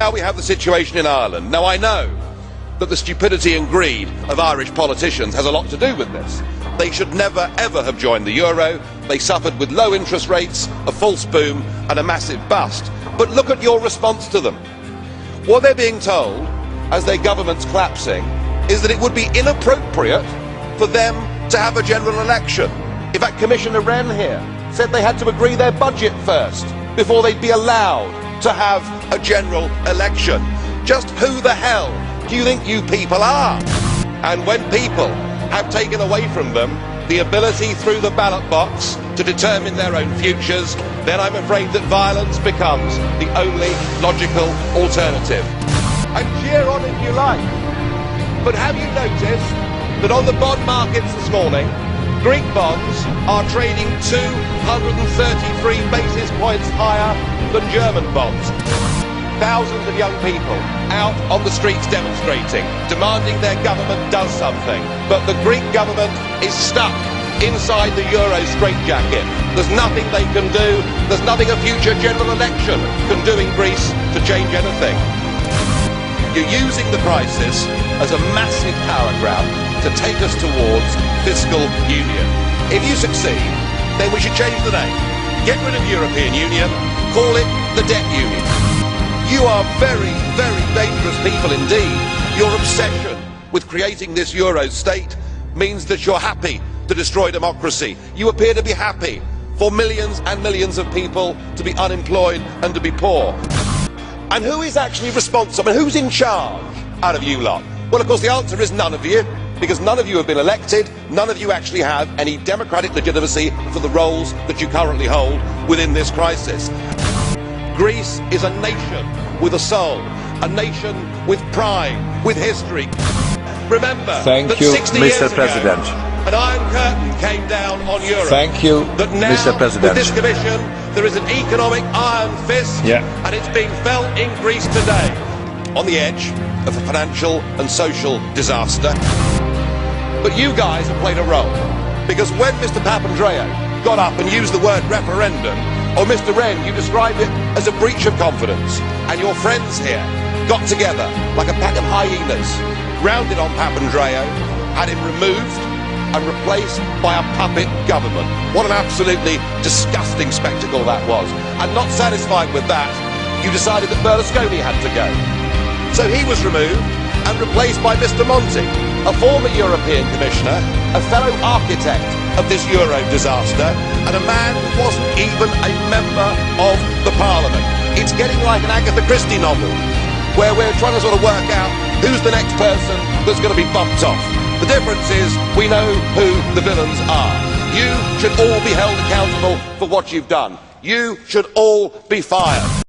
now we have the situation in Ireland. Now I know that the stupidity and greed of Irish politicians has a lot to do with this. They should never ever have joined the euro. They suffered with low interest rates, a false boom and a massive bust. But look at your response to them. What they're being told, as their government's collapsing, is that it would be inappropriate for them to have a general election. In fact, Commissioner Wren here said they had to agree their budget first before they'd be allowed to have a general election. Just who the hell do you think you people are? And when people have taken away from them the ability through the ballot box to determine their own futures, then I'm afraid that violence becomes the only logical alternative. And cheer on if you like. But have you noticed that on the bond markets this morning, Greek bonds are trading 233 basis points higher than German bonds? Thousands of young people out on the streets demonstrating, demanding their government does something. But the Greek government is stuck inside the euro straitjacket. There's nothing they can do. There's nothing a future general election can do in Greece to change anything. You're using the crisis as a massive power grab to take us towards fiscal union. If you succeed, then we should change the name. Get rid of European Union, call it the debt union. You are very, very dangerous people indeed. Your obsession with creating this euro state means that you're happy to destroy democracy. You appear to be happy for millions and millions of people to be unemployed and to be poor. And who is actually responsible? And who's in charge out of you lot? Well, of course, the answer is none of you, because none of you have been elected. None of you actually have any democratic legitimacy for the roles that you currently hold within this crisis. Greece is a nation with a soul, a nation with pride, with history. Remember that 60 years Mr. President. ago, an Iron Curtain came down on Europe. Thank you, that now, Mr. President. with this Commission, there is an economic iron fist, and it's being felt in Greece today, on the edge of a financial and social disaster. But you guys have played a role, because when Mr. Papandreou got up and used the word referendum, or Mr. Wren, you described it as a breach of confidence, and your friends here got together like a pack of hyenas, rounded on Papandreou, had him removed and replaced by a puppet government. What an absolutely disgusting spectacle that was. And not satisfied with that, you decided that Berlusconi had to go. So he was removed and replaced by Mr. Monti, a former European Commissioner, a fellow architect of this Euro disaster, and a man who wasn't even a member of the Parliament. It's getting like an Agatha Christie novel, where we're trying to sort of work out who's the next person that's going to be bumped off. The difference is we know who the villains are. You should all be held accountable for what you've done. You should all be fired.